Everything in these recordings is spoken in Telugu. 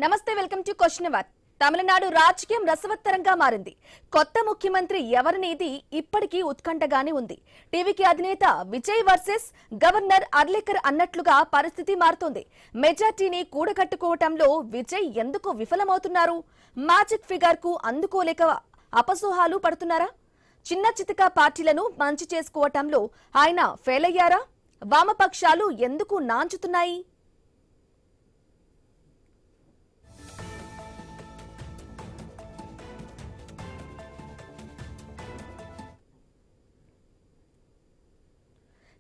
నమస్తే, welcome to question hour. Tamil Nadu రాజకీయం రసవత్తరంగా మారింది. కొత్త ముఖ్యమంత్రి ఎవరినేది ఇప్పటికీ ఉత్కంఠగానే ఉంది. టీవీకి అధినేత విజయ్ వర్సెస్ గవర్నర్ అర్లేకర్ అన్నట్లుగా పరిస్థితి మారుతోంది. మెజార్టీని కూడగట్టుకోవటంలో విజయ్ ఎందుకు విఫలమవుతున్నారు? మ్యాజిక్ ఫిగర్ కు అందుకోలేక అపసోహాలు పడుతున్నారా? చిన్న చితక పార్టీలను మంచి చేసుకోవటంలో ఆయన ఫెయిల్ అయ్యారా? వామపక్షాలు ఎందుకు నాంచుతున్నాయి?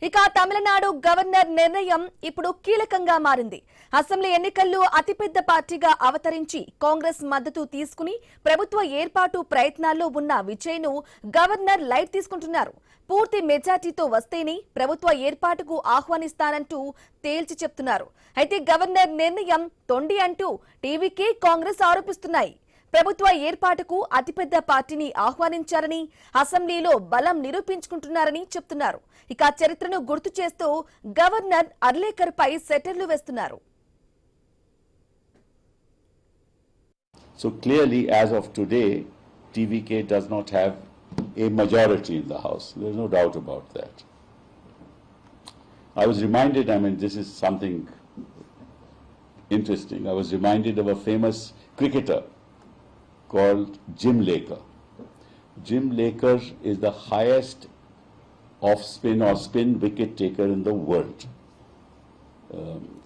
ఇక తమిళనాడు గవర్నర్ నిర్ణయం ఇప్పుడు కీలకంగా మారింది. అసెంబ్లీ ఎన్నికల్లో అతిపెద్ద పార్టీగా అవతరించి కాంగ్రెస్ మద్దతు తీసుకుని ప్రభుత్వ ఏర్పాటు ప్రయత్నాల్లో ఉన్న విజయ్ను గవర్నర్ లైట్ తీసుకుంటున్నారు. పూర్తి మెజార్టీతో వస్తేనే ప్రభుత్వ ఏర్పాటుకు ఆహ్వానిస్తానంటూ తేల్చి చెప్తున్నారు. అయితే గవర్నర్ నిర్ణయం తొండి అంటూ టీవీకే కాంగ్రెస్ ఆరోపిస్తున్నాయి. ప్రభుత్వ ఏర్పాటుకు అతిపెద్ద పార్టీని ఆహ్వానించారని, అసెంబ్లీలో బలం నిరూపించుకుంటున్నారని చెప్తున్నారు. ఇక చరిత్రను గుర్తు చేస్తూ గవర్నర్ అర్లేకర్ పై సెటర్లు వేస్తున్నారు. So clearly, as of today, TVK does not have a majority in the House. There is no doubt about that. I was reminded, this is something interesting. I was reminded of a famous cricketer called Jim Laker. Jim Laker is the highest off-spin or spin wicket taker in the world.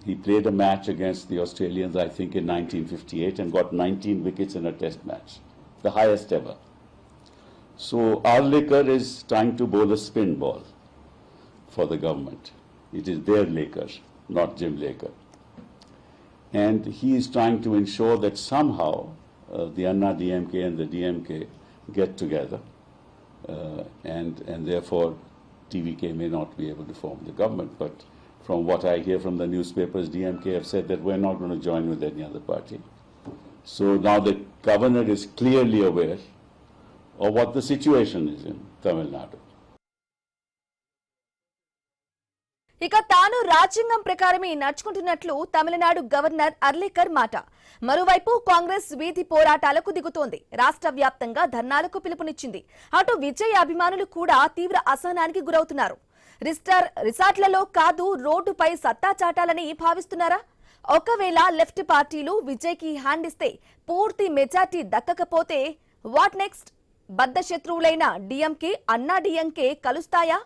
He played a match against the Australians, I think, in 1958 and got 19 wickets in a test match, the highest ever. So Arlekar is trying to bowl a spin ball for the government. It is their Laker, not Jim Laker. And he is trying to ensure that somehow the Anna DMK and the DMK get together, and therefore TVK may not be able to form the government. But from what I hear from the newspapers, DMK have said that we're not going to join with any other party. So now the governor is clearly aware of what the situation is in Tamil Nadu. ఇక తాను రాజ్యాంగం ప్రకారమే నడుచుకుంటున్నట్లు తమిళనాడు గవర్నర్ అర్లేకర్ మాట. మరోవైపు కాంగ్రెస్ వీధి పోరాటాలకు దిగుతోంది. రాష్ట్ర వ్యాప్తంగా ధర్నాలకు పిలుపునిచ్చింది. అటు విజయ్ అభిమానులు కూడా తీవ్ర అసహనానికి గురవుతున్నారు. రిసార్ట్లలో కాదు, రోడ్డుపై సత్తా చాటాలని భావిస్తున్నారా? ఒకవేళ లెఫ్ట్ పార్టీలు విజయ్ కి హ్యాండ్ ఇస్తే, పూర్తి మెజార్టీ దక్కకపోతే వాట్ నెక్స్ట్? బద్ద శత్రువులైన డిఎంకే, అన్నా డిఎంకే కలుస్తాయా?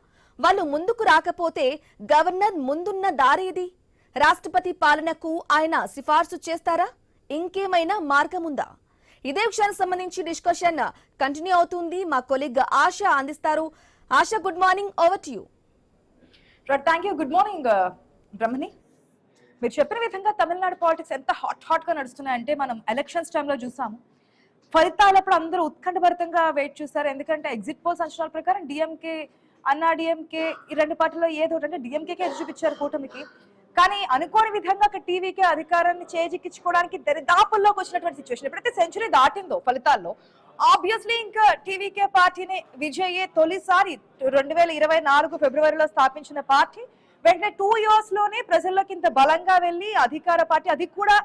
వాళ్ళు ముందుకు రాకపోతే గవర్నర్ ముందున్న దారేది? రాష్ట్రపతి పాలనకు ఆయన సిఫార్సు చేస్తారా? ఇంకేమైనా మార్గముందా? ఇదే విషయానికి సంబంధించి డిస్కషన్ కంటిన్యూ అవుతుంది. మా కొలీగ్ ఆశ అందిస్తారు. Asha, good morning, over to you. Thank you. Good morning Brahmani. మీరు చెప్పిన విధంగా తమిళనాడు పాలిటిక్స్ ఎంత హాట్ గా నడుస్తున్నాయంటే మనం ఎలక్షన్స్ టైంలో చూసాము. ఫలితాలప్పుడు అందరూ ఉత్కంఠభరితంగా వెయిట్ చూస్తారు. ఎందుకంటే ఎగ్జిట్ పోల్స్ అంచనాల ప్రకారం డిఎంకే, అన్నా డిఎంకే, ఈ రెండు పార్టీలో ఏదో అంటే డిఎంకేకే ఎదురు చూపించారు కూటమికి. కానీ అనుకోని విధంగా అక్కడ టీవీకే అధికారాన్ని చేజిక్కించుకోవడానికి దరిదాపుల్లోకి వచ్చినటువంటి సిచ్యువేషన్. ఎప్పుడైతే సెంచరీ దాటిందో ఫలితాల్లో, ఆబ్వియస్లీ ఇంకా టీవీకే పార్టీని విజయ్ తొలిసారి 2024 ఫిబ్రవరిలో స్థాపించిన పార్టీ వెంటనే 2 years లోనే ప్రజల్లోకి ఇంత బలంగా వెళ్ళి అధికార పార్టీ, అది కూడా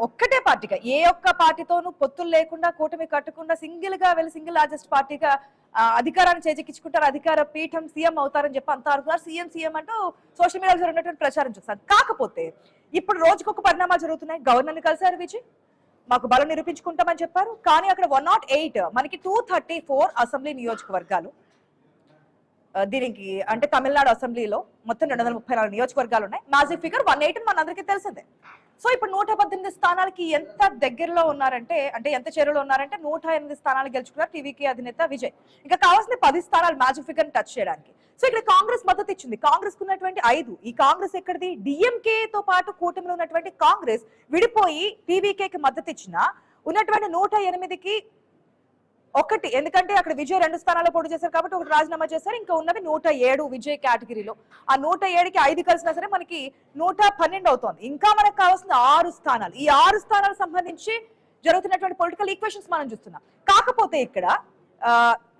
ఒక్కటే పార్టీగా, ఏ ఒక్క పార్టీతోనూ పొత్తులు లేకుండా కూటమి కట్టకుండా సింగిల్ గా వెళ్ళి సింగిల్ లార్జెస్ట్ పార్టీగా అధికారాన్ని చేజిక్కించుకుంటారు, అధికార పీఠం సీఎం అవుతారని చెప్పి అంతా అనుకున్నారు. సీఎం అంటూ సోషల్ మీడియాలో జరిగినటువంటి ప్రచారం చూస్తారు. కాకపోతే ఇప్పుడు రోజుకొక పరిణామాలు జరుగుతున్నాయి. గవర్నర్ని కలిసారు విజయ్, మాకు బలం నిరూపించుకుంటామని చెప్పారు. కానీ అక్కడ 108 మనకి 234 అసెంబ్లీ నియోజకవర్గాలు, దీనికి అంటే తమిళనాడు అసెంబ్లీలో మొత్తం 234 నియోజకవర్గాలు ఉన్నాయి. మ్యాజిక్ ఫిగర్ 108 మన అందరికీ తెలిసిందే. సో ఇప్పుడు 118 స్థానాలకి ఎంత దగ్గరలో ఉన్నారంటే, ఎంత చేరులో ఉన్నారంటే 108 స్థానాలు గెలుచుకున్నారు టీవీకే అధినేత విజయ్. ఇంకా కావాల్సిన 10 స్థానాలు మ్యాజిక్ ఫిగర్ టచ్ చేయడానికి. సో ఇక్కడ కాంగ్రెస్ మద్దతు ఇచ్చింది. కాంగ్రెస్ ఉన్నటువంటి 5. ఈ కాంగ్రెస్ ఎక్కడిది? డిఎంకే తో పాటు కూటమిలో ఉన్నటువంటి కాంగ్రెస్ విడిపోయి టీవీకేకి మద్దతు ఇచ్చిన ఉన్నటువంటి 108కి 1, ఎందుకంటే అక్కడ విజయ్ 2 స్థానాల్లో పోటీ చేశారు కాబట్టి 1 రాజీనామా చేశారు. ఇంకా ఉన్నవి 107 విజయ్ కేటగిరీలో. ఆ 107కి 5 కలిసినా సరే మనకి 112 అవుతోంది. ఇంకా మనకు కావాల్సిన 6 స్థానాలు. ఈ 6 స్థానాలకు సంబంధించి జరుగుతున్నటువంటి పొలిటికల్ ఈక్వేషన్స్ మనం చూస్తున్నాం. కాకపోతే ఇక్కడ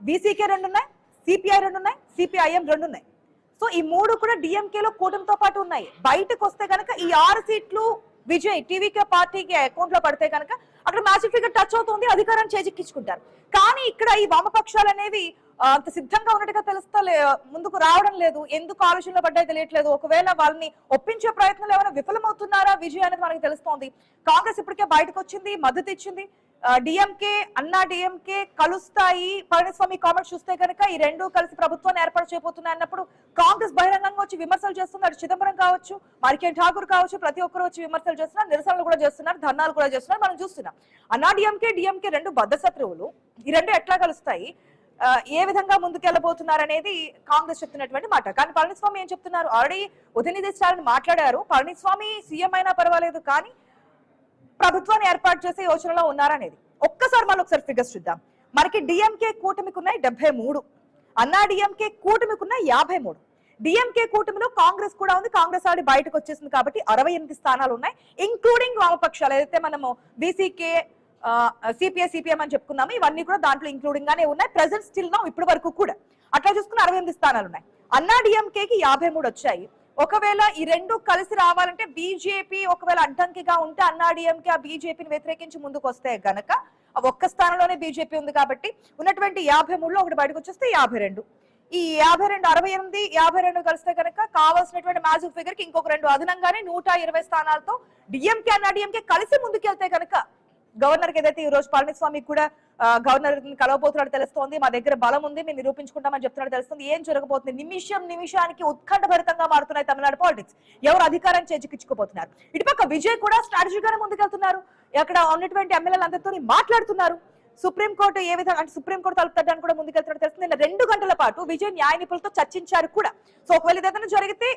బీసీకే 2 ఉన్నాయి, సిపిఐ 2 ఉన్నాయి, సిపిఐఎం 2 ఉన్నాయి. సో ఈ 3 కూడా డిఎంకేలో కూటమితో పాటు ఉన్నాయి. బయటకు వస్తే కనుక ఈ 6 సీట్లు విజయ్ టీవీకే పార్టీకి అకౌంట్ లో పడితే కనుక అక్కడ మ్యాజిక్ ఫిగర్ టచ్ అవుతుంది, అధికారాన్ని చేజిక్కించుకుంటారు. కానీ ఇక్కడ ఈ వామపక్షాలు అనేవి అంత సిద్ధంగా ఉన్నట్టుగా తెలుస్తా ముందుకు రావడం లేదు. ఎందుకు ఆలోచనలో పడ్డాయో తెలియట్లేదు. ఒకవేళ వాళ్ళని ఒప్పించే ప్రయత్నాలు ఏమైనా విఫలమవుతున్నారా విజయ్ అనేది మనకి తెలుస్తోంది. కాంగ్రెస్ ఇప్పటికే బయటకు వచ్చింది, మద్దతు ఇచ్చింది. డిఎంకే అన్నా డిఎంకే కలుస్తాయి. పళనిస్వామి కామెంట్స్ చూస్తే కనుక ఈ రెండు కలిసి ప్రభుత్వాన్ని ఏర్పాటు చేయబోతున్నాయి అన్నప్పుడు కాంగ్రెస్ బహిరంగంగా వచ్చి విమర్శలు చేస్తున్నారు. చిదంబరం కావచ్చు, మార్కెన్ ఠాకూర్ కావచ్చు, ప్రతి ఒక్కరు వచ్చి విమర్శలు చేస్తున్నారు, నిరసనలు కూడా చేస్తున్నారు, ధర్నాలు కూడా చేస్తున్నారు. మనం చూస్తున్నాం. అన్నా డిఎంకే రెండు బద్ధ శత్రువులు. ఈ రెండు ఎట్లా కలుస్తాయి, ఏ విధంగా ముందుకెళ్లబోతున్నారు అనేది కాంగ్రెస్ చెప్తున్నటువంటి మాట. కానీ పళనిస్వామి ఏం చెప్తున్నారు, ఆల్రెడీ ఉదయనిధి స్టాలిన్ మాట్లాడారు. పళనిస్వామి సీఎం అయినా పర్వాలేదు కానీ ప్రభుత్వాన్ని ఏర్పాటు చేసే యోచనలో ఉన్నారనేది. ఒక్కసారి మనం ఒకసారి ఫిగర్స్ చూద్దాం. మనకి డిఎంకే కూటమికి ఉన్నాయి 73, అన్నా డిఎంకే కూటమికి ఉన్నాయి 53. డిఎంకే కూటమిలో కాంగ్రెస్ కూడా ఉంది. కాంగ్రెస్ ఆడి బయటకు వచ్చేసింది కాబట్టి 68 స్థానాలు ఉన్నాయి, ఇంక్లూడింగ్ వామపక్షాలు ఏదైతే మనము బీసీకే సిపిఐ సిపిఎం అని చెప్పుకున్నాము. ఇవన్నీ కూడా దాంట్లో ఇంక్లూడింగ్ గానే ఉన్నాయి. ప్రెసెంట్ స్టిల్ నౌ ఇప్పటి వరకు కూడా అట్లా చూసుకుని 68 స్థానాలు ఉన్నాయి. అన్నా డిఎంకేకి 53 వచ్చాయి. ఒకవేళ ఈ రెండు కలిసి రావాలంటే బీజేపీ ఒకవేళ అడ్డంకిగా ఉంటే అన్నా డిఎంకే ఆ బీజేపీని వ్యతిరేకించి ముందుకు వస్తే గనక ఒక్క స్థానంలోనే బీజేపీ ఉంది కాబట్టి ఉన్నటువంటి 53లో ఒకటి బయటకు వచ్చేస్తే 52. ఈ 52 68 52 కలిస్తే కనుక కావాల్సినటువంటి మ్యాజిక్ ఫిగర్ కి ఇంకొక 2 అదనంగానే 120 స్థానాలతో డిఎంకే అన్నా డిఎంకే కలిసి ముందుకెళ్తే కనుక గవర్నర్ కి ఏదైతే ఈ రోజు పళనిస్వామి కూడా గవర్నర్ కలవబోతున్నాడు తెలుస్తోంది. మా దగ్గర బలం ఉంది, మేము నిరూపించుకుంటామని చెప్తున్నాడు తెలుస్తుంది. ఏం జరగబోతుంది, నిమిషానికి ఉత్కంఠభరితంగా మారుతున్నాయి తమిళనాడు పాలిటిక్స్. ఎవరు అధికారం చేజిక్కించుకోబోతున్నారు. ఇటుపక్క విజయ్ కూడా స్ట్రాటజీగానే ముందుకెళ్తున్నారు. అక్కడ ఉన్నటువంటి ఎమ్మెల్యేలు అందరితో మాట్లాడుతున్నారు. సుప్రీంకోర్టు ఏ విధంగా అంటే సుప్రీంకోర్టు తలుపుతడ్డానికి కూడా ముందుకెళ్తున్నట్టు తెలుస్తుంది. నిన్న 2 గంటల పాటు విజయ్ న్యాయ నిపుణులతో చర్చించారు కూడా. సో ఒకవేళ ఏదైనా జరిగితే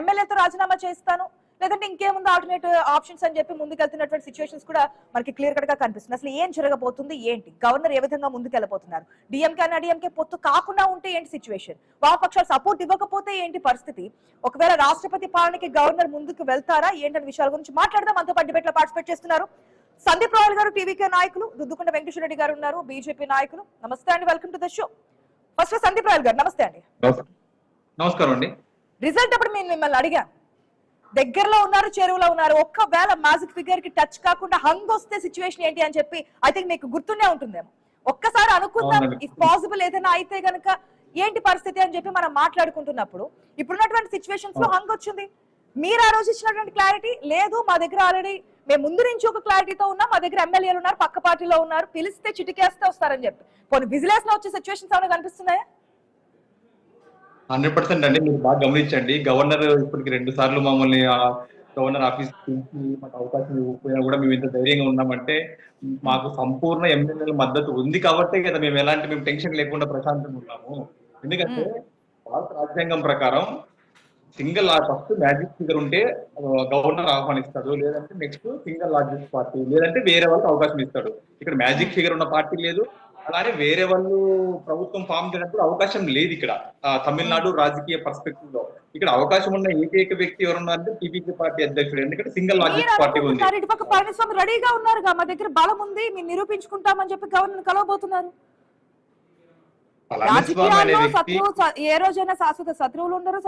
ఎమ్మెల్యేతో రాజీనామా చేస్తాను, లేదంటే ఇంకేముంది ఆల్టర్నేటివ్ ఆప్షన్స్ అని చెప్పి ముందుకెళ్తున్నటువంటి సిచ్యువేషన్స్ కూడా మనకి క్లియర్ కట్ గా కనిపిస్తుంది. అసలు ఏం జరగబోతుంది, ఏంటి, గవర్నర్ ఏ విధంగా ముందుకెళ్ళబోతున్నారు, డిఎంకే అన్న డిఎంకే పొత్తు కాకుండా ఉంటే ఏంటి సిచ్యువేషన్, వామపక్షాలు సపోర్ట్ ఇవ్వకపోతే ఏంటి పరిస్థితి, ఒకవేళ రాష్ట్రపతి పాలనకి గవర్నర్ ముందుకు వెళ్తారా ఏంటనే విషయాల గురించి మాట్లాడదాం. మనతో పాటు డిబేట్ లో పార్టిసిపేట్ చేస్తున్నారు సందీప్ రాయల్ గారు, టీవీకే నాయకులు, దుద్దుకొండ వెంకటేశ్వర రెడ్డి గారు ఉన్నారు, బీజేపీ నాయకులు. నమస్తే అండి, welcome to the show. First Sandeep royal గారు నమస్తే అండి. నమస్కారం అండి. రిజల్ట్ అప్పుడు నేను మిమ్మల్ని అడిగాను, దగ్గరలో ఉన్నారు, చెరువులో ఉన్నారు, ఒక్కవేళ మ్యాజిక్ ఫిగర్ కి టచ్ కాకుండా హంగ్ వస్తే సిచ్యువేషన్ ఏంటి అని చెప్పి ఐ థింక్ మీకు గుర్తుండే ఉంటుందేమో. ఒక్కసారి అనుకుందాం, ఇఫ్ పాసిబుల్ ఏదైనా అయితే గనక ఏంటి పరిస్థితి అని చెప్పి మనం మాట్లాడుకుంటున్నప్పుడు ఇప్పుడున్నటువంటి సిచ్యువేషన్స్ లో హంగ్ వచ్చింది. మీరు ఆ రోజు ఇచ్చినటువంటి క్లారిటీ లేదు, మా దగ్గర ఆల్రెడీ మేము ముందు నుంచి ఒక క్లారిటీతో ఉన్నాం, మా దగ్గర ఎమ్మెల్యేలు ఉన్నారు, పక్క పార్టీలో ఉన్నారు, పిలిస్తే చిటికేస్తే వస్తారని చెప్పి కొన్ని విజిలెన్స్ లో వచ్చే సిచ్యువేషన్స్ ఏమైనా కనిపిస్తున్నాయా? 100% అండి. మీరు బాగా గమనించండి, గవర్నర్ ఇప్పటికి 2 సార్లు మమ్మల్ని గవర్నర్ ఆఫీస్ పిలిచి మాకు అవకాశం ఇవ్వకపోయినా కూడా మేము ఇంత ధైర్యంగా ఉన్నామంటే మాకు సంపూర్ణ ఎమ్మెల్యేల మద్దతు ఉంది కాబట్టే కదా మేము టెన్షన్ లేకుండా ప్రశాంతంగా ఉన్నాము. ఎందుకంటే భారత రాజ్యాంగం ప్రకారం ఫస్ట్ మ్యాజిక్ ఫిగర్ ఉంటే గవర్నర్ ఆహ్వానిస్తాడు, లేదంటే నెక్స్ట్ సింగిల్ లార్జెస్ట్ పార్టీ, లేదంటే వేరే వాళ్ళకి అవకాశం ఇస్తాడు. ఇక్కడ మ్యాజిక్ ఫిగర్ ఉన్న పార్టీ లేదు, అలానే వేరే వాళ్ళు ప్రభుత్వం ఫామ్ చేయడానికి అవకాశం లేదు. ఇక్కడ తమిళనాడు రాజకీయ పర్స్పెక్టివ్ లో ఇక్కడ అవకాశం ఉన్న ఏకైక వ్యక్తి ఎవరున్నారంటే టీపీకే పార్టీ అధ్యక్షుడు, ఎందుకంటే సింగిల్ లార్జెస్ట్ పార్టీ ఉంది. ఇటుపక్క పళనిస్వామి రెడీగా ఉన్నారు, మా దగ్గర బలం ఉంది, మేము నిరూపించుకుంటామని చెప్పి గవర్నర్ కలవబోతున్నారు. రాజకీయాల్లో ఏ రోజైనా శాశ్వత శత్రువులు ఉండరు,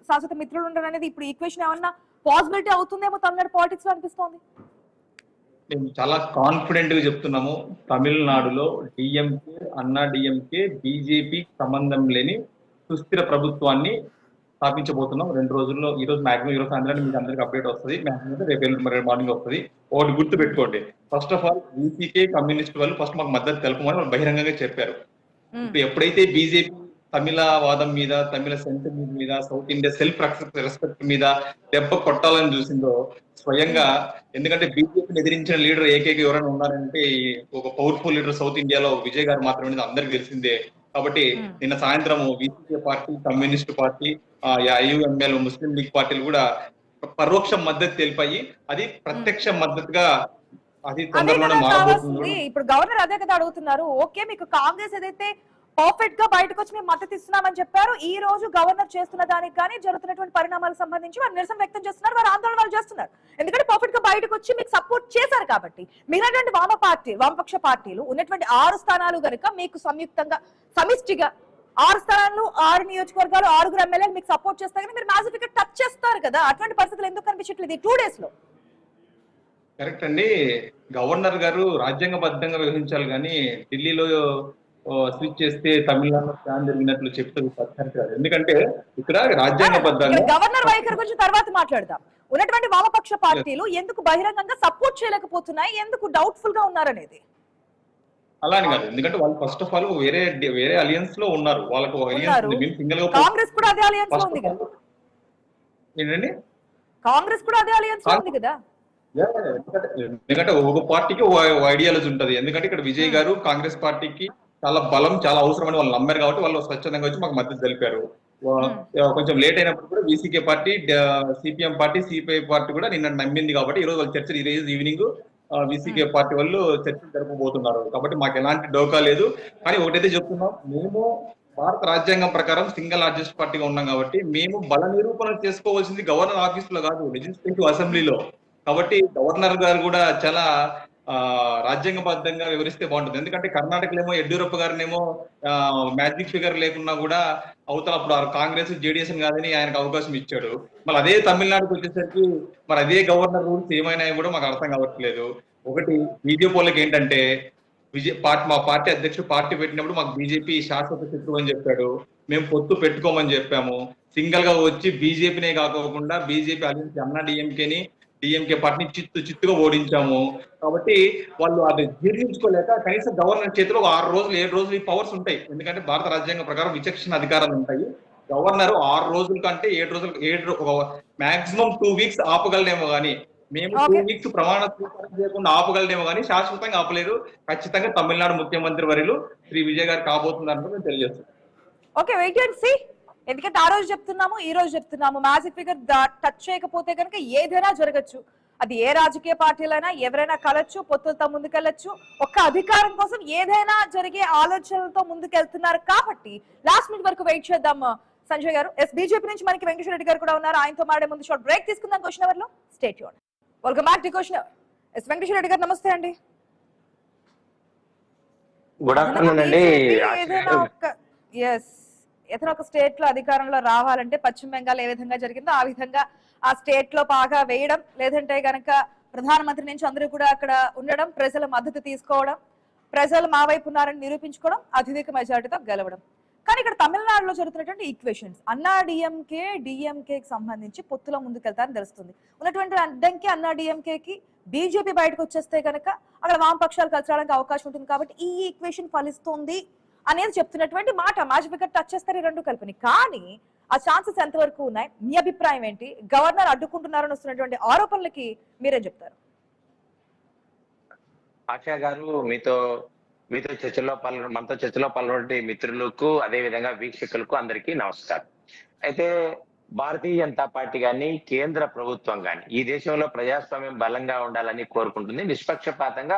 శాశ్వత మిత్రులు ఉండరు అనేది ఇప్పుడు ఈక్వేషన్ ఏమన్నా పాసిబిలిటీ అవుతుందేమో తమిళనాడు పాలిటిక్స్ లో అనిపిస్తోంది. మేము చాలా కాన్ఫిడెంట్ గా చెప్తున్నాము, తమిళనాడులో డిఎంకే అన్నా డిఎంకే బీజేపీ సంబంధం లేని సుస్థిర ప్రభుత్వాన్ని స్థాపించబోతున్నాం 2 రోజుల్లో. ఈ రోజు మాక్సిమం ఈ రోజు సాయంత్రానికి మీకు అందరికి అప్డేట్ వస్తుంది, మాక్సిమం రేపు మార్నింగ్ వస్తుంది. ఒకటి గుర్తు పెట్టుకోండి, first of all BCK communist వాళ్ళు ఫస్ట్ మాకు మద్దతు తెలుపమని వాళ్ళు బహిరంగంగా చెప్పారు. ఇప్పుడు ఎప్పుడైతే బీజేపీ తమిళ వాదం మీద, తమిళ సెంటిమెంట్ మీద, సౌత్ ఇండియా సెల్ఫ్ రెస్పెక్ట్ మీద దెబ్బ కొట్టాలని చూసిందో స్వయంగా, ఎందుకంటే బీజేపీని ఎదిరించిన లీడర్ ఏకైక ఎవరైనా ఉన్నారంటే ఒక పవర్ఫుల్ లీడర్ సౌత్ ఇండియాలో విజయ్ గారు మాత్రమే, అందరికి తెలిసిందే. కాబట్టి నిన్న సాయంత్రం BCK party, communist party, IUML, Muslim League పార్టీలు కూడా పరోక్ష మద్దతు తెలిపాయి. అది ప్రత్యక్ష మద్దతుగా అది తొందరలోనే మారబోతుంది. ఇప్పుడు గవర్నర్ అదే కదా అడుగుతున్నారు. ఓకే, మీకు కాంగ్రెస్ ఏదైతే పర్ఫెక్ట్ గా బయటకు వచ్చి మేము మద్దతు ఇస్తున్నామని చెప్పారు, ఈ రోజు గవర్నర్ చేస్తున్న దానికి కానీ జరుగుతున్నటువంటి పరిణామాలకు సంబంధించి వారు నిరసన వ్యక్తం చేస్తున్నారు, వారు ఆందోళన చేస్తున్నారు. ఎందుకంటే పర్ఫెక్ట్ గా బయటకు వచ్చి మీకు సపోర్ట్ చేశారు కాబట్టి. మిగిలినటువంటి వామపక్ష పార్టీలు ఉన్నటువంటి 6 స్థానాలు గనుక మీకు సంయుక్తంగా సమిష్టిగా 6 స్థానాలు, 6 నియోజకవర్గాలు, 6 ఎమ్మెల్యేలు మీకు సపోర్ట్ చేస్తే కానీ మీరు మ్యాజిక్ ఫిగర్ టచ్ చేస్తారు కదా. అటువంటి పరిస్థితులు ఎందుకు కనిపించట్లేదు ఈ 2 days లో? కరెక్ట్ అండి. గవర్నర్ గారు రాజ్యాంగబద్ధంగా వ్యవహరించాలి కానీ ఢిల్లీలో స్విచ్ చేస్తే తమిళనాడులో ఫ్యాన్ జరిగినట్లు చెప్తే కరెక్ట్ కాదు. ఎందుకంటే ఇక్కడ రాజ్యాంగబద్ధంగా గవర్నర్ వైఖరి గురించి తర్వాత మాట్లాడదాం. ఉన్నటువంటి వామపక్ష పార్టీలు ఎందుకు బహిరంగంగా సపోర్ట్ చేయలేకపోతున్నాయి, ఎందుకు డౌట్ఫుల్ గా ఉన్నారనేది. అలా అని కాదు, ఎందుకంటే వాళ్ళు ఫస్ట్ ఆఫ్ ఆల్ వేరే అలియన్స్ లో ఉన్నారు. వాళ్ళకు మేము సింగిల్ గా కాంగ్రెస్ కూడా అదే అలియన్స్ లో ఉంది కదా. ఏంటండి, కాంగ్రెస్ కూడా అదే అలియన్స్ లో ఉంది కదా. ఎందుకంటే ఒక పార్టీకి ఐడియాలజీ ఉంటది. ఎందుకంటే ఇక్కడ విజయ్ గారు కాంగ్రెస్ పార్టీకి చాలా బలం, చాలా అవసరం అని వాళ్ళు నమ్మారు కాబట్టి వాళ్ళు స్వచ్ఛందంగా వచ్చి మాకు మద్దతు తెలిపారు. కొంచెం లేట్ అయినప్పుడు కూడా BCK party, CPM party, CPI party కూడా నిన్న నమ్మింది కాబట్టి ఈ రోజు వాళ్ళు చర్చలు ఈ రోజు ఈవినింగ్ బీసీకే పార్టీ వాళ్ళు చర్చలు జరపబోతున్నారు. కాబట్టి మాకు ఎలాంటి డోకా లేదు. కానీ ఒకటైతే చెప్తున్నాం, మేము భారత రాజ్యాంగం ప్రకారం సింగిల్ లార్జెస్ట్ పార్టీగా ఉన్నాం కాబట్టి మేము బల నిరూపణ చేసుకోవాల్సింది గవర్నర్ ఆఫీస్ లో కాదు, లెజిస్లేటివ్ అసెంబ్లీలో. కాబట్టి గవర్నర్ గారు కూడా చాలా రాజ్యాంగబద్ధంగా వివరిస్తే బాగుంటుంది. ఎందుకంటే కర్ణాటకలో ఏమో యడ్యూరప్ప గారినేమో మ్యాజిక్ ఫిగర్ లేకున్నా కూడా అవతల అప్పుడు కాంగ్రెస్ జేడీఎస్ కాదని ఆయనకు అవకాశం ఇచ్చాడు. మరి అదే తమిళనాడుకి వచ్చేసరికి మరి అదే గవర్నర్ రూల్స్ ఏమైనా కూడా మాకు అర్థం కావట్లేదు. ఒకటి బీజేపీ వాళ్ళకి ఏంటంటే మా పార్టీ అధ్యక్షుడు పార్టీ పెట్టినప్పుడు మాకు బీజేపీ శాశ్వత శత్రువు అని చెప్పాడు. మేము పొత్తు పెట్టుకోమని చెప్పాము. సింగిల్ గా వచ్చి బీజేపీనే కాకోకుండా బీజేపీ అలియన్స్ అన్నా డిఎంకే పార్టీని చిత్తుగా ఓడించాము. కాబట్టి వాళ్ళు అది జీర్ణించుకోలేక కనీసం గవర్నర్ చేతిలో 6 రోజులు 7 రోజులు ఈ పవర్స్ ఉంటాయి. ఎందుకంటే భారత రాజ్యాంగం ప్రకారం విచక్షణ అధికారాలు ఉంటాయి. గవర్నర్ 6 రోజుల కంటే 7 మాక్సిమం 2 వీక్స్ ఆపగలనేమో కానీ మేము 2 వీక్స్ ప్రమాణ స్వీకారం చేయకుండా ఆపగలనేమో కానీ శాశ్వతంగా ఆపలేరు. ఖచ్చితంగా తమిళనాడు ముఖ్యమంత్రి వర్యులు శ్రీ విజయ్ గారు కాబోతున్నారని మేము తెలియజేస్తున్నాం. Okay, wait and see. ఎందుకంటే ఆ రోజు చెప్తున్నాము, ఈ రోజు చెప్తున్నాము, మ్యాజిక్ ఫిగర్ టచ్ చేయకపోతే కనుక ఏదైనా జరగచ్చు. అది ఏ రాజకీయ పార్టీలైనా ఎవరైనా కలచ్చు, పొత్తులతో ముందుకెళ్లొచ్చు. ఒక్క అధికారం కోసం ఏదైనా జరిగే ఆలోచనలతో ముందుకెళ్తున్నారు కాబట్టి లాస్ట్ మినిట్ వరకు వెయిట్ చేద్దాం. సంజయ్ గారు, బీజేపీ నుంచి మనకి వెంకటేశ్వర రెడ్డి గారు కూడా ఉన్నారు. ఆయనతో మాడే ముందు షార్ట్ బ్రేక్ తీసుకుందాం. క్వశ్చన్ అవర్ లో stay tuned. Welcome back to question hour. Venkateswara Reddy గారు నమస్తే అండి. గుడ్ ఆఫ్టర్నూన్ అండి. ఏదైనా ఒక స్టేట్ లో అధికారంలో రావాలంటే పశ్చిమ బెంగాల్ ఏ విధంగా జరిగిందో ఆ విధంగా ఆ స్టేట్ లో బాగా వేయడం, లేదంటే గనక ప్రధానమంత్రి నుంచి అందరూ కూడా అక్కడ ఉండడం, ప్రజల మద్దతు తీసుకోవడం, ప్రజలు మా వైపు ఉన్నారని నిరూపించుకోవడం, అత్యధిక మెజారిటీతో గెలవడం. కానీ ఇక్కడ తమిళనాడులో జరుగుతున్నటువంటి ఈక్వేషన్స్ అన్నా డిఎంకేకి సంబంధించి పొత్తులో ముందుకెళ్తారని తెలుస్తుంది. ఉన్నటువంటి అడ్డంకి అన్నా డిఎంకేకి బీజేపీ బయటకు వచ్చేస్తే కనుక అక్కడ వామపక్షాలు కలిసి రావడానికి అవకాశం ఉంటుంది. కాబట్టి ఈ ఈక్వేషన్ ఫలిస్తుంది అనేది చెప్తున్నటువంటి మాట. మ్యాజిక్ ఫిగర్ టచ్ చేస్తారు ఈ రెండు కలిపిని. కానీ ఆ ఛాన్సెస్ ఎంతవరకు ఉన్నాయి? మీ అభిప్రాయం ఏంటి? గవర్నర్ అడ్డుకుంటున్నారని వస్తున్నటువంటి ఆరోపణలకి మీరేం చెప్తారు? ఆశా గారు, మనతో చర్చలో పాల్గొనే మిత్రులకు, అదే విధంగా వీక్షకులకు అందరికీ నమస్కారం. అయితే భారతీయ జనతా పార్టీ గాని, కేంద్ర ప్రభుత్వం గాని ఈ దేశంలో ప్రజాస్వామ్యం బలంగా ఉండాలని కోరుకుంటుంది. నిష్పక్షపాతంగా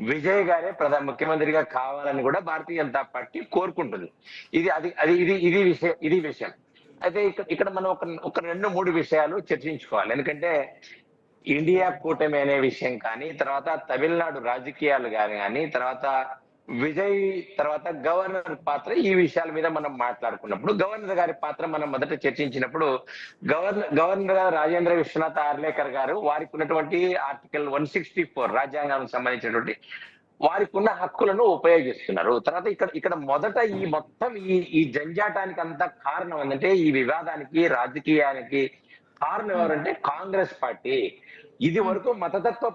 విజయ్ గారే ముఖ్యమంత్రిగా కావాలని కూడా భారతీయ జనతా పార్టీ కోరుకుంటుంది. ఇది విషయం. అయితే ఇక్కడ మనం ఒక 2-3 విషయాలు చర్చించుకోవాలి. ఎందుకంటే ఇండియా కూటమి అనే విషయం కానీ, తర్వాత తమిళనాడు రాజకీయాలు కానీ, తర్వాత విజయ్ తర్వాత గవర్నర్ పాత్ర, ఈ విషయాల మీద మనం మాట్లాడుకున్నప్పుడు గవర్నర్ గారి పాత్ర మనం మొదట చర్చించినప్పుడు గవర్నర్ గారు రాజేంద్ర విశ్వనాథ్ ఆర్లేకర్ గారు వారికి ఉన్నటువంటి ఆర్టికల్ 164 రాజ్యాంగానికి సంబంధించినటువంటి వారికి ఉన్న హక్కులను ఉపయోగిస్తున్నారు. తర్వాత ఇక్కడ మొదట ఈ మొత్తం ఈ జంజాటానికి అంతా కారణం ఏంటంటే, ఈ వివాదానికి రాజకీయానికి కారణం ఎవరంటే కాంగ్రెస్ పార్టీ. ఇది వరకు మతతత్వ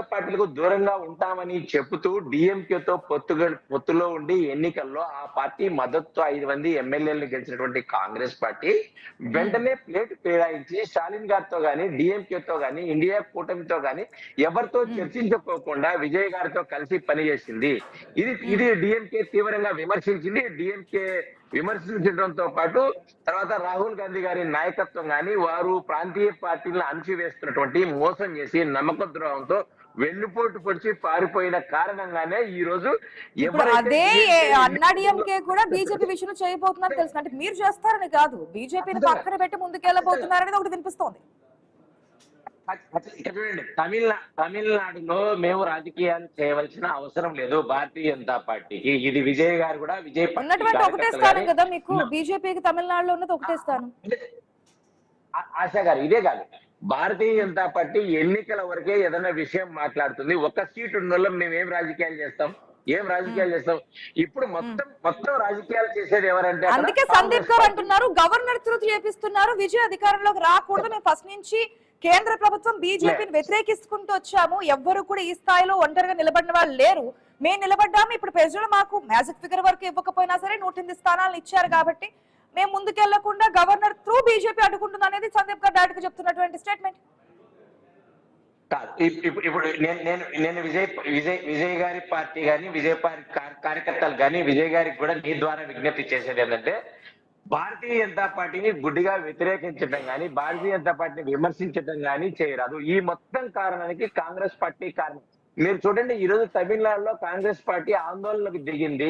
పార్టీలకు దూరంగా ఉంటామని చెబుతూ డిఎంకేతో పొత్తులో ఉండి ఎన్నికల్లో ఆ పార్టీ మద్దతు 5 మంది ఎమ్మెల్యేలను గెలిచినటువంటి కాంగ్రెస్ పార్టీ వెంటనే ప్లేట్ ఫిరాయించి స్టాలిన్ గారితో గాని, డిఎంకేతో గాని, ఇండియా కూటమితో గాని ఎవరితో చర్చించుకోకుండా విజయ్ గారితో కలిసి పనిచేసింది. ఇది డిఎంకే తీవ్రంగా విమర్శించింది. డిఎంకే విమర్శించడంతో పాటు తర్వాత రాహుల్ గాంధీ గారి నాయకత్వం కానీ వారు ప్రాంతీయ పార్టీలను అణచివేస్తున్నటువంటి, మోసం చేసి నమ్మక ద్రోహంతో వెన్నుపోటు పొడిచి పారిపోయిన కారణంగానే ఈ రోజు అదే అన్నా డిఎంకే కూడా బీజేపీ విషయంలో చేయబోతున్నారు తెలుసు. అంటే మీరు చేస్తారని కాదు, బీజేపీని పక్కన పెట్టి ముందుకెళ్ళబోతున్నారనేది ఒకటి వినిపిస్తోంది. చూడండి, తమిళనాడులో మేము రాజకీయాలు చేయవలసిన అవసరం లేదు భారతీయ జనతా పార్టీకి. ఇది విజయ్ గారు కూడా ఉన్నటువంటి ఒకటే స్థానం కదా మీకు, బీజేపీకి తమిళనాడులో ఉన్నది ఒకటే స్థానం. ఆశా గారు, ఇదే కాదు, భారతీయ జనతా పార్టీ ఎన్నికల వరకే ఏదైనా విషయం మాట్లాడుతుంది. ఒక్క సీటు ఉన్న వాళ్ళం మేము ఏం రాజకీయాలు చేస్తాం? ఇప్పుడు మొత్తం రాజకీయాలు చేసేది ఎవరంటే అందుకే సందీప్ గారు అంటున్నారు గవర్నర్ త్రూ చేపిస్తున్నారు, విజయ్ అధికారంలోకి రాకూడదు. మేము ఫస్ట్ నుంచి కేంద్ర ప్రభుత్వం బీజేపీని వ్యతిరేకిస్తుంటూ వచ్చాము, ఎవ్వరు కూడా ఈ స్థాయిలో ఒంటరిగా నిలబడిన వాళ్ళు లేరు, మేము నిలబడ్డాము. ఇప్పుడు ప్రజలు మాకు మ్యాజిక్ ఫిగర్ వరకు ఇవ్వకపోయినా సరే 108 స్థానాలను ఇచ్చారు కాబట్టి మేము ముందుకెళ్లకుండా గవర్నర్ త్రూ బీజేపీ అడ్డుకుంటుంది అనేది సందీప్ గారు డైరెక్ట్ గా చెప్తున్నటువంటి స్టేట్మెంట్. ఇప్పుడు నేను విజయ్ గారి పార్టీ గాని విజయ్ కార్యకర్తలు గాని విజయ్ గారికి కూడా నీ ద్వారా విజ్ఞప్తి చేసేది ఏంటంటే భారతీయ జనతా పార్టీని గుడ్డిగా వ్యతిరేకించడం గాని భారతీయ జనతా పార్టీని విమర్శించడం గాని చేయరాదు. ఈ మొత్తం కారణానికి కాంగ్రెస్ పార్టీ కారణం. మీరు చూడండి, ఈ రోజు తమిళనాడులో కాంగ్రెస్ పార్టీ ఆందోళనకు దిగింది.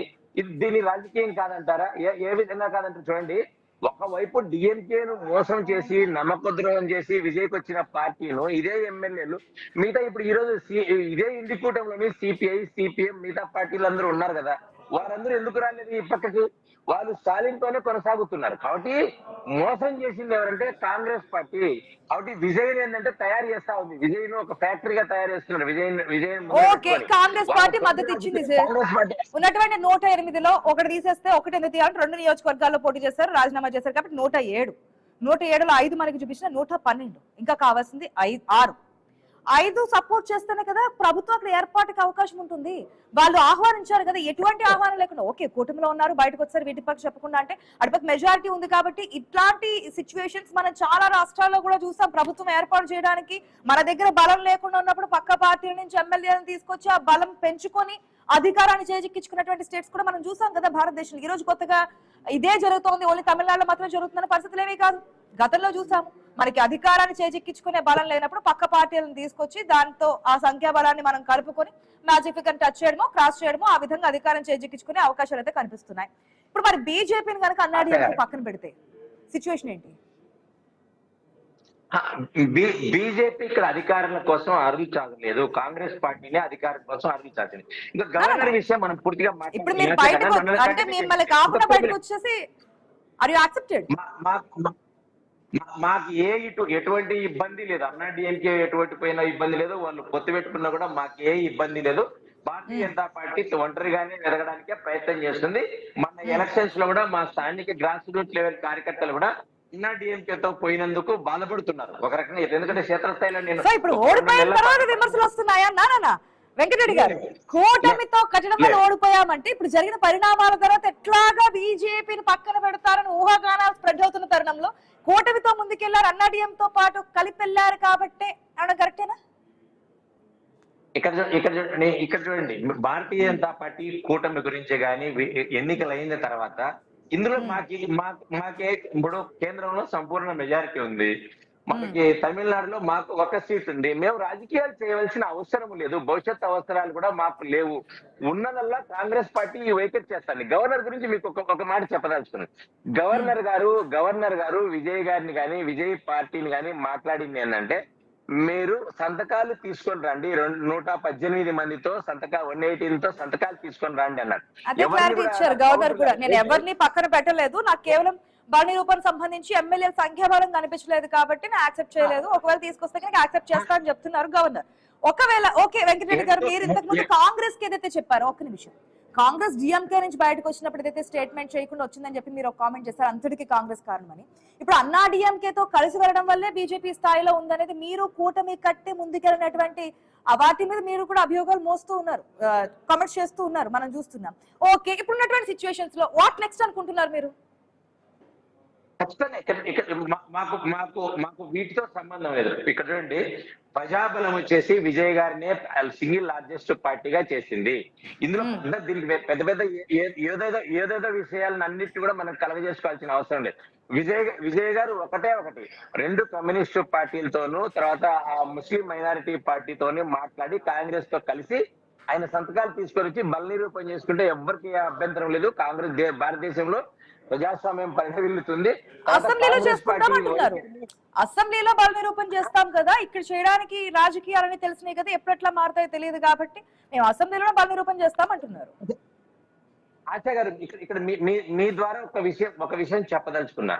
దీని రాజకీయం కాదంటారా? ఏ విధంగా కాదంటారు? చూడండి, ఒకవైపు డిఎంకేను మోసం చేసి నమ్మకద్రోహం చేసి విజయ్కి వచ్చిన పార్టీను ఇదే ఎమ్మెల్యేలు మిగతా ఇప్పుడు ఈ రోజు ఇదే ఇండి కూటమిలోని సిపిఐ సిపిఎం మిగతా పార్టీలు అందరూ ఉన్నారు కదా, వారందరూ ఎందుకు రాలేదు ఈ పక్కకి? వాళ్ళు స్టాలిన్ తోనే కొనసాగుతున్నారు. కాబట్టి మోసం చేసింది ఎవరంటే కాంగ్రెస్ పార్టీ. కాబట్టి విజయ్ ఏంటంటే తయారు చేస్తా ఉంది, విజయ్ ను ఒక ఫ్యాక్టరీగా తయారు చేస్తున్నారు. విజయ్ కాంగ్రెస్ పార్టీ మద్దతు ఇచ్చింది. ఉన్నటువంటి 108లో ఒకటి తీసేస్తే 1 ఎందుకు తీయాలంటే 2 నియోజకవర్గాల్లో పోటీ చేస్తారు, రాజీనామా చేశారు కాబట్టి 107లో 5 మనకి చూపించిన 112, ఇంకా కావాల్సింది 5 సపోర్ట్ చేస్తేనే కదా ప్రభుత్వం అక్కడ ఏర్పాటుకి అవకాశం ఉంటుంది. వాళ్ళు ఆహ్వానించారు కదా, ఎటువంటి ఆహ్వానం లేకుండా ఓకే కూటమిలో ఉన్నారు బయటకు వచ్చారు వీటి పక్క చెప్పకుండా అంటే అటుపక్క మెజారిటీ ఉంది కాబట్టి ఇట్లాంటి సిచ్యువేషన్స్ మనం చాలా రాష్ట్రాల్లో కూడా చూసాం. ప్రభుత్వం ఏర్పాటు చేయడానికి మన దగ్గర బలం లేకుండా ఉన్నప్పుడు పక్క పార్టీల నుంచి ఎమ్మెల్యేలను తీసుకొచ్చి ఆ బలం పెంచుకొని అధికారాన్ని చేజిక్కించుకున్నటువంటి స్టేట్స్ కూడా మనం చూసాం కదా భారతదేశంలో. ఈ రోజు కొత్తగా ఇదే జరుగుతోంది, ఓన్లీ తమిళనాడులో మాత్రం జరుగుతున్న పరిస్థితులు ఏమీ కాదు, గతంలో చూసాము. మనకి అధికారాన్ని చేజిక్కించుకునే బలం లేనప్పుడు పక్క పార్టీలను తీసుకొచ్చి దాంతో ఆ సంఖ్యాబలాన్ని మనం కలుపుకొని మ్యాజిక్ ఫిగర్ టచ్ చేయడమో క్రాస్ చేయడమో ఆ విధంగా అధికారం చేజిక్కించుకునే అవకాశాలు అయితే కనిపిస్తున్నాయి. ఇప్పుడు మరి బీజేపీని కనుక అన్నాడీఎంకే పక్కన పెడితే సిచ్యువేషన్ ఏంటి? బీజేపీ ఇక్కడ అధికారుల కోసం అరులు చాలలేదు, కాంగ్రెస్ పార్టీనే అధికారం కోసం అరులు చాచింది. ఇంకా గవర్నర్ విషయం మనం పూర్తిగా ఇప్పుడు మీరు బయటకు అంటే మిమ్మల్ని కాకుండా బయటకు వచ్చేసి ఆర్ యు యాక్సెప్టెడ్? మాకు ఎటువంటి ఇబ్బంది లేదు, అన్నాడీఎంకే ఎటువంటి పోయిన ఇబ్బంది లేదు, వాళ్ళు పొత్తు పెట్టుకున్నా కూడా మాకు ఏ ఇబ్బంది లేదు. భారతీయ జనతా పార్టీ ఒంటరిగానే ఎదగడానికే ప్రయత్నం చేస్తుంది. మన ఎలక్షన్స్ లో కూడా మా స్థానిక గ్రాస్ రూట్ లెవెల్ కార్యకర్తలు కూడా అన్నాడీఎంకేతో పోయినందుకు బాధపడుతున్నారు ఒక రకంగా. ఎందుకంటే క్షేత్రస్థాయిలో నేను ఇప్పుడు ఓడిపోయిన తర్వాత విమర్శలు వస్తున్నాయా నానా వెంకటరెడ్డి గారు? కూటమితో కఠినంగా ఓడిపోయామంటే ఇప్పుడు జరిగిన పరిణామాల తర్వాత ఎట్లాగా బీజేపీని పక్కన పెడతారని ఊహాగానాలు స్ప్రెడ్ అవుతున్న తరుణంలో కూటమితో ముందుకెళ్లారు, అన్నాడీఎంతో పాటు కలిపి వెళ్ళారు కాబట్టి అనడం కరెక్టేనా? ఇక్కడ చూడండి, భారతీయ జనతా పార్టీ కూటమి గురించి గాని ఎన్నికలు అయిన తర్వాత ఇందులో మాకే ఇప్పుడు కేంద్రంలో సంపూర్ణ మెజారిటీ ఉంది, మనకి తమిళనాడులో మాకు ఒక సీట్ ఉంది. మేము రాజకీయాలు చేయవలసిన అవసరం లేదు, భవిష్యత్ అవసరాలు కూడా మాకు లేవు. ఉన్నదల్లా కాంగ్రెస్ పార్టీ వైఖరి చేస్తాను. గవర్నర్ గురించి మీకు ఒక మాట చెప్పదలుచుకున్నాను. గవర్నర్ గారు విజయ్ గారిని కానీ విజయ్ పార్టీని కానీ మాట్లాడింది ఏంటంటే మీరు సంతకాలు తీసుకొని రండి, 118 మందితో 118తో సంతకాలు తీసుకొని రండి అన్నారు. అదే క్లారిటీ ఇచ్చారు గవర్నర్ కూడా. నేను ఎవరిని పక్కన పెట్టలేదు, నాకు కేవలం బల నిరూపణ సంబంధించి ఎమ్మెల్యేల సంఖ్యాబలం కనిపించలేదు కాబట్టి నేను యాక్సెప్ట్ చేయలేదు, ఒకవేళ తీసుకొస్తే కనుక యాక్సెప్ట్ చేస్తానని చెప్తున్నారు గవర్నర్. ఒకవేళ ఓకే వెంకటరెడ్డి గారు, మీరు ఇంతకు ముందు కాంగ్రెస్ కి ఏదైతే చెప్పారో, ఒక్క నిమిషం, కాంగ్రెస్ డిఎంకే నుంచి బయటకు వచ్చినప్పుడు ఏదైతే స్టేట్మెంట్ చేయకుండా వచ్చిందని చెప్పి మీరు ఒక కామెంట్ చేస్తారు, అంతటికి కాంగ్రెస్ కారణమని. ఇప్పుడు అన్నా డిఎంకేతో కలిసి వెళ్ళడం వల్లే బీజేపీ స్థాయిలో ఉందనేది మీరు కూటమి కట్టి ముందుకెళ్ళినటువంటి వాటి మీద మీరు కూడా అభియోగాలు మోస్తూ ఉన్నారు, కామెంట్స్ చేస్తూ ఉన్నారు, మనం చూస్తున్నాం. ఓకే, ఇప్పుడు ఉన్నటువంటి సిచ్యువేషన్స్ లో వాట్ నెక్స్ట్ అనుకుంటున్నారు మీరు? ఖచ్చితంగా మాకు వీటితో సంబంధం లేదు. ఇక్కడ చూడండి, ప్రజాబలం వచ్చేసి విజయ్ గారినే సింగిల్ లార్జెస్ట్ పార్టీగా చేసింది. ఇందులో దీనికి పెద్ద ఏదేదో విషయాలను అన్నిటి కూడా మనం కలగజేసుకోవాల్సిన అవసరం లేదు. విజయ్ గారు ఒకటి 2 కమ్యూనిస్టు పార్టీలతోనూ తర్వాత ఆ ముస్లిం మైనారిటీ పార్టీతోని మాట్లాడి కాంగ్రెస్ తో కలిసి ఆయన సంతకాలు తీసుకొని వచ్చి బల నిరూపణ చేసుకుంటే ఎవరికి అభ్యంతరం లేదు. కాంగ్రెస్ భారతదేశంలో ప్రజాస్వామ్యం పరిణమిల్లుతుంది. అసెంబ్లీలో చేసుకుంటామంటున్నారు, అసెంబ్లీలో బల నిరూపణ చేస్తాం కదా, ఇక్కడ చేయడానికి రాజకీయాలని తెలిసినాయి కదా, ఎప్పుడెట్లా మారుతాయో తెలియదు కాబట్టి మేము అసెంబ్లీలో బల నిరూపణ చేస్తామంటున్నారు. ఆశా గారు ఇక్కడ మీ ద్వారా ఒక విషయం చెప్పదలుచుకున్నా.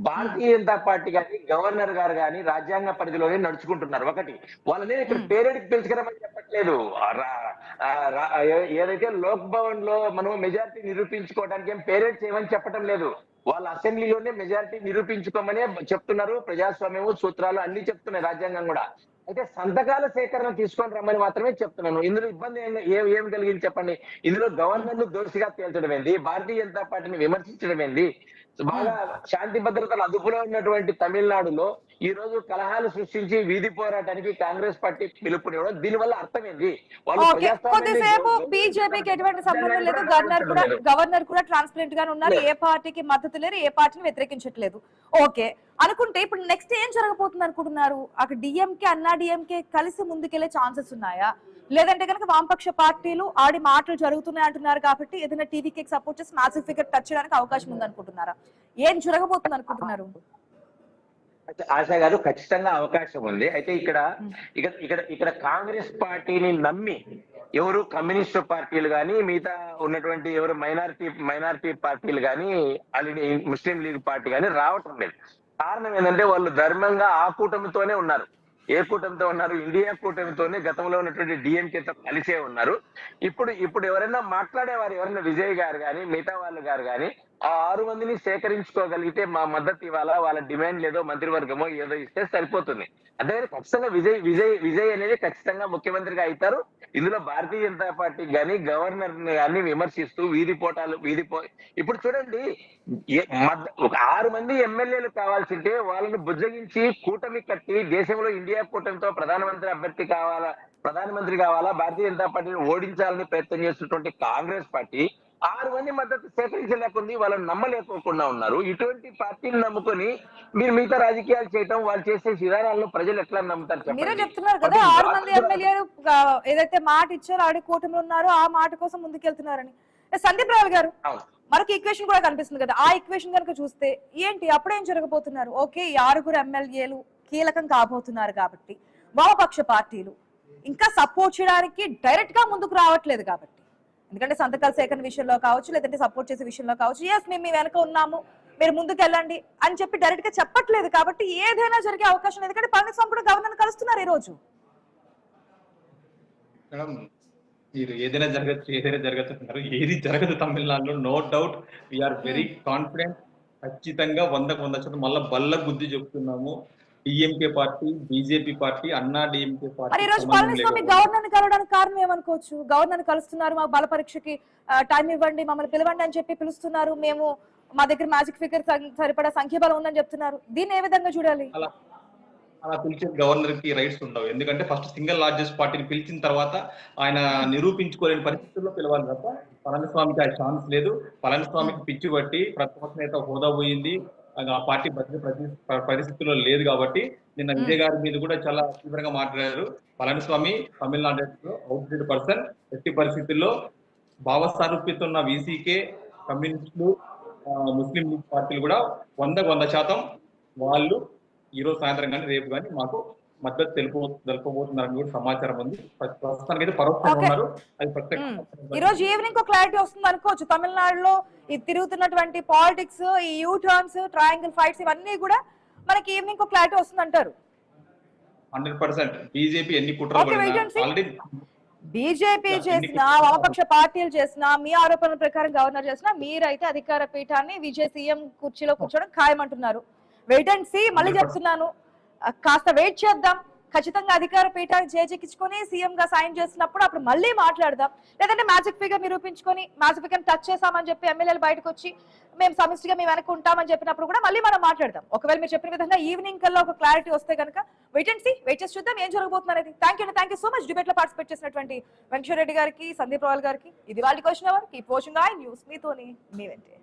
భారతీయ జనతా పార్టీ గాని గవర్నర్ గారు గాని రాజ్యాంగ పరిధిలోనే నడుచుకుంటున్నారు. ఒకటి వాళ్ళని ఇక్కడ పేరేడికి పిలుచుకురమని చెప్పట్లేదు. ఏదైతే లోక్ భవన్ లో మనం మెజారిటీ నిరూపించుకోవడానికి ఏం పేరేడ్ చేయమని చెప్పడం లేదు. వాళ్ళ అసెంబ్లీలోనే మెజారిటీ నిరూపించుకోమనే చెప్తున్నారు. ప్రజాస్వామ్యము సూత్రాలు అన్ని చెప్తున్నాయి రాజ్యాంగం కూడా. అయితే సంతకాల సేకరణ తీసుకొని రమ్మని మాత్రమే చెప్తున్నాను. ఇందులో ఇబ్బంది ఏమి కలిగింది చెప్పండి? ఇందులో గవర్నర్ ను దోషిగా తేల్చడం ఏంది? భారతీయ జనతా పార్టీని విమర్శించడం ఏంది? బాగా శాంతి భద్రతలు అదుపులో ఉన్నటువంటి తమిళనాడులో ఈ రోజు కలహాలు సృష్టించి వీధి పోరాటానికి కాంగ్రెస్ పార్టీ పిలుపునివ్వడం దీని వల్ల అర్థం ఏంది? కొద్దిసేపు బీజేపీకి ఎటువంటి సంబంధం లేదు, గవర్నర్ కూడా ట్రాన్స్పరెంట్ గానే ఉన్నారు, ఏ పార్టీకి మద్దతు లేరు, ఏ పార్టీని వ్యతిరేకించట్లేదు. ఓకే అనుకుంటే ఇప్పుడు నెక్స్ట్ ఏం జరగబోతుంది అనుకుంటున్నారు? అక్కడ డిఎంకే అన్నా డిఎంకే కలిసి ముందుకెళ్లే ఛాన్సెస్ ఉన్నాయా? లేదంటే కనుక వామపక్ష పార్టీలు ఆడి మాటలు జరుగుతున్నాయి అంటున్నారు కాబట్టి ఏదైనా టీవీకి సపోర్ట్ చేసి మ్యాసివ్ ఫిగర్ టచ్ చేయడానికి అవకాశం ఉంది అనుకుంటున్నారా? ఏం జరగబోతుంది అనుకుంటున్నారు? ఆశా గారు ఖచ్చితంగా అవకాశం ఉంది. అయితే ఇక్కడ కాంగ్రెస్ పార్టీని నమ్మి ఎవరు కమ్యూనిస్టు పార్టీలు కానీ మిగతా ఉన్నటువంటి ఎవరు మైనారిటీ పార్టీలు కానీ ముస్లిం లీగ్ పార్టీ కానీ రావటం లేదు. కారణం ఏంటంటే వాళ్ళు ధర్మంగా ఆ కూటమితోనే ఉన్నారు. ఏ కూటమితో ఉన్నారు? ఇండియా కూటమితోనే గతంలో ఉన్నటువంటి డిఎంకేతో కలిసే ఉన్నారు. ఇప్పుడు ఎవరైనా మాట్లాడేవారు, ఎవరైనా విజయ్ గారు కానీ మిగతా వాళ్ళు గారు కానీ ఆ 6 మందిని సేకరించుకోగలిగితే మా మద్దతు ఇవ్వాలా, వాళ్ళ డిమాండ్ లేదో మంత్రివర్గమో ఏదో ఇస్తే సరిపోతుంది. అంతే ఖచ్చితంగా విజయ్ అనేది ఖచ్చితంగా ముఖ్యమంత్రిగా అవుతారు. ఇందులో భారతీయ జనతా పార్టీ కానీ గవర్నర్ గాని విమర్శిస్తూ ఇప్పుడు చూడండి, ఒక 6 మంది ఎమ్మెల్యేలు కావాల్సింటే వాళ్ళని బుజ్జగించి కూటమి కట్టి దేశంలో ఇండియా కూటమితో ప్రధానమంత్రి కావాలా, భారతీయ జనతా పార్టీని ఓడించాలని ప్రయత్నం చేస్తున్నటువంటి కాంగ్రెస్ పార్టీ 6 మంది మద్దతు సేకరించలేకుంది, వాళ్ళని నమ్మలేకోకుండా ఉన్నారు. ఇటువంటి పార్టీని నమ్ముకొని మీరు మిగతా రాజకీయాలు చేయటం, వాళ్ళు చేసే విధానాలను ప్రజలు ఎట్లా నమ్ముతారు? మీరే చెప్తున్నారు కదా 6 మంది ఎమ్మెల్యేలు ఏదైతే మాట ఇచ్చారో ఆడి కూటమిలో ఉన్నారో ఆ మాట కోసం ముందుకెళ్తున్నారని. సందీప్ రావు గారు మరొక ఈక్వేషన్ కూడా కనిపిస్తుంది కదా, ఆ ఈక్వేషన్ కనుక చూస్తే ఏంటి అప్పుడేం జరగబోతున్నారు? ఓకే, ఈ 6 ఎమ్మెల్యేలు కీలకం కాబోతున్నారు కాబట్టి వామపక్ష పార్టీలు ఇంకా సపోర్ట్ చేయడానికి డైరెక్ట్ గా ముందుకు రావట్లేదు కాబట్టి, ఎందుకంటే సంతకాల సేకరణ విషయంలో కావచ్చు లేదంటే సపోర్ట్ చేసే విషయంలో కావచ్చు, ఎస్ మేము మీ వెనక ఉన్నాము మీరు ముందుకు వెళ్ళండి అని చెప్పి డైరెక్ట్ గా చెప్పట్లేదు కాబట్టి ఏదైనా జరిగే అవకాశం. ఎందుకంటే పళనిస్వామి కూడా గవర్నర్ కలుస్తున్నారు ఈ రోజు. మేడం మీరు ఏదైనా జరగచ్చు అంటున్నారు, ఏది జరగదు తమిళనాడులో. No doubt, we are very confident. ఖచ్చితంగా 100% మళ్ళీ బల్ల గుద్ది చెప్తున్నాము. DMK party, BJP party, Anna DMK party. ఈ రోజు పళనిస్వామి గవర్నర్ ని కలవడానికి కారణం ఏమనుకోవచ్చు? గవర్నర్ కలుస్తున్నారు, మాకు బల పరీక్షకి టైం ఇవ్వండి, మమ్మల్ని పిలవండి అని చెప్పి పిలుస్తున్నారు, మేము మా దగ్గర మ్యాజిక్ ఫిగర్ సరిపడా సంఖ్యాబలం ఉందని చెప్తున్నారు. దీన్ని ఏ విధంగా చూడాలి? అలా పిలిచే గవర్నర్ కి రైట్స్ ఉండవు. ఎందుకంటే ఫస్ట్ సింగిల్ లార్జెస్ట్ పార్టీని పిలిచిన తర్వాత ఆయన నిరూపించుకోలేని పరిస్థితుల్లో పిలవాలి తప్ప పళనిస్వామికి ఆ ఛాన్స్ లేదు. పళనిస్వామికి పిచ్చి బట్టి ప్రతిపక్ష నేత హోదా పోయింది, ఆ పార్టీ పరిస్థితుల్లో లేదు. కాబట్టి నిన్న విజయ్ గారి మీద కూడా చాలా తీవ్రంగా మాట్లాడారు. పళనిస్వామి తమిళనాడులో అవుట్డేట్ పర్సన్, ఎట్టి పరిస్థితుల్లో భావసారూప్యతున్న వీసీకే, కమ్యూనిస్టులు, ముస్లిం లీగ్ పార్టీలు కూడా 100% వాళ్ళు ఈ రోజు సాయంత్రం కానీ రేపు కానీ మాకు మద్దతు తెలుపబోతున్నారని కూడా సమాచారం ఉంది. ప్రస్తుతానికి అయితే పరోక్షంగా ఉన్నారు. అది ప్రత్యేక ఈ రోజు ఈవినింగ్ క్లారిటీ వస్తుంది అనుకోవచ్చు. తమిళనాడులో ఈ తిరుగుతున్నటువంటి పాలిటిక్స్, ఈ యూ టర్న్స్, ట్రయాంగిల్ ఫైట్స్ ఇవన్నీ కూడా మనకి ఈవినింగ్ క్లారిటీ వస్తుంది అంటారు. 100% బీజేపీ ఎన్ని కుట్రలు బీజేపీ చేసిన, వామపక్ష పార్టీలు చేసిన, మీ ఆరోపణల ప్రకారం గవర్నర్ చేసిన, మీరైతే అధికార పీఠాన్ని విజయ్ సీఎం కుర్చీలో కూర్చోవడం ఖాయమంటున్నారు. Wait and see. మళ్ళీ చెప్తున్నాను, కాస్త వెయిట్ చేద్దాం. ఖచ్చితంగా అధికార పీఠాన్ని చేజెక్కించుకొని సీఎం గా సైన్ చేసినప్పుడు అప్పుడు మళ్ళీ మాట్లాడదాం. లేదంటే మ్యాజిక్ ఫిగర్ నిరూపించుకొని మ్యాజిక్ ఫిగర్ టచ్ చేసామని చెప్పి ఎమ్మెల్యేలు బయటకు వచ్చి మేము సమిష్టిగా మేము వెనక ఉంటామని చెప్పినప్పుడు కూడా మళ్ళీ మనం మాట్లాడదాం. ఒకవేళ మీరు చెప్పిన విధంగా ఈవినింగ్ కల్లా ఒక క్లారిటీ వస్తే కనుక వెయిట్ అండ్ సీ, వెయిట్ చేసి చూద్దాం ఏం జరగబోతున్నారు అనేది. Thank you so much debate లో పార్టిసిపేట్ చేసినటువంటి వెంకటరెడ్డి గారికి, సందీప్ రావుల్ గారికి. ఇది వాళ్ళ question hour. Keep watching I news. మీతోని మీ వెంటే.